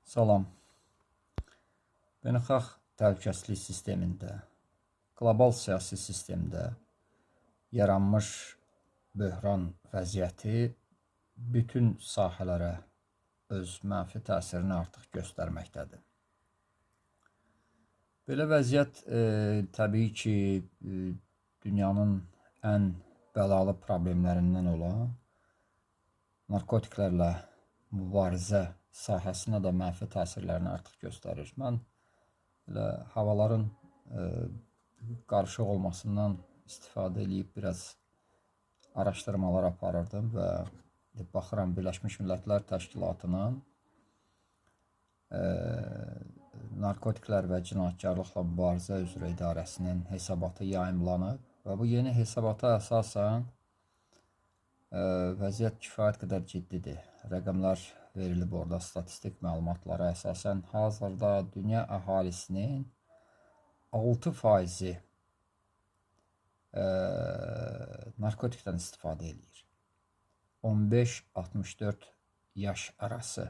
Salam. Beynəlxalq təhlükəsizlik sistemində, qlobal siyasi sistemdə yaranmış böhran vəziyyəti bütün sahələrə öz mənfi təsirini artıq göstərməkdədir. Belə vəziyyət təbii ki, dünyanın ən bəlalı problemlərindən olan narkotiklərlə mübarizə sahəsinə də mənfi təsirlərini artıq göstərir. Mən havaların qarışıq olmasından istifadə edib biraz araşdırmalar aparırdım və baxıram Birləşmiş Millətlər Təşkilatının narkotiklər və cinayətkarlıqla mübarizə üzrə idarəsinin hesabatı yayımlanıb və bu yeni hesabata əsasən vəziyyət kifayət qədər ciddidir. Rəqəmlər verilib orada, statistik məlumatlara əsasən hazırda dünya əhalisinin 6% narkotikdən istifadə edir. 15-64 yaş arası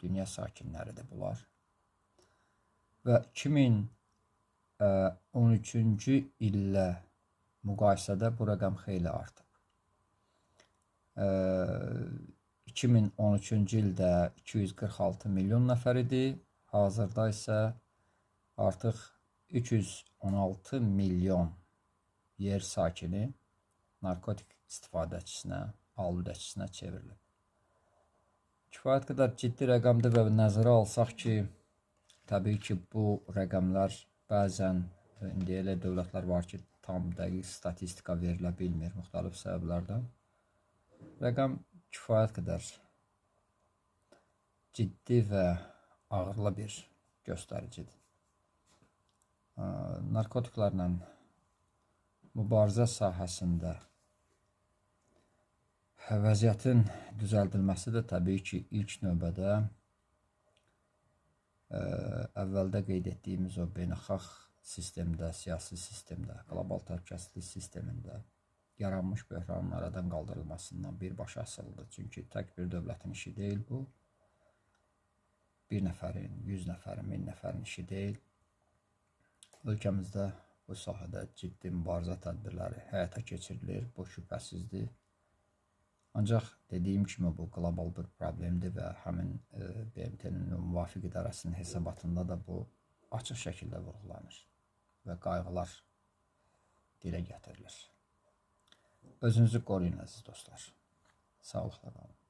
dünya sakinləridir bunlar. Və 2013-cü illə müqayisədə bu rəqəm xeyli artıb. 2013-cü ildə 246 milyon nəfər idi, hazırda isə artıq 316 milyon yer sakini narkotik istifadəçisinə, aludəçisinə çevrilib. Kifayət qədər ciddi rəqəmdir və nəzərə alsaq ki, təbii ki, bu rəqəmlər bəzən indi elə dövlətlər var ki, tam dəqiq statistika verilə bilmir müxtəlif səbəblərdən. Rəqəm kifayət qədər ciddi və ağırlı bir göstəricidir. Narkotiklərlə mübarizə sahəsində vəziyyətin düzəldilməsi də təbii ki, ilk növbədə əvvəldə qeyd etdiyimiz o beynəlxalq sistemdə, siyasi sistemdə, qlobal təhlükəsizlik sistemində yaranmış böhranın aradan qaldırılmasından birbaşa asılıdır. Çünki tək bir dövlətin işi deyil bu. Bir nəfərin, 100 nəfərin, 1000 nəfərin işi deyil. Ölkəmizdə bu sahədə ciddi mübarizə tədbirləri həyata keçirilir, bu şübhəsizdir. Ancaq dediyim kimi bu qlobal bir problemdir və həmin BMT-nin müvafiq idarəsinin hesabatında da bu açıq şəkildə vurğulanır və qayğılar dilə gətirilir. Özünüzü qoruyun əziz dostlar. Sağlıqla qalın.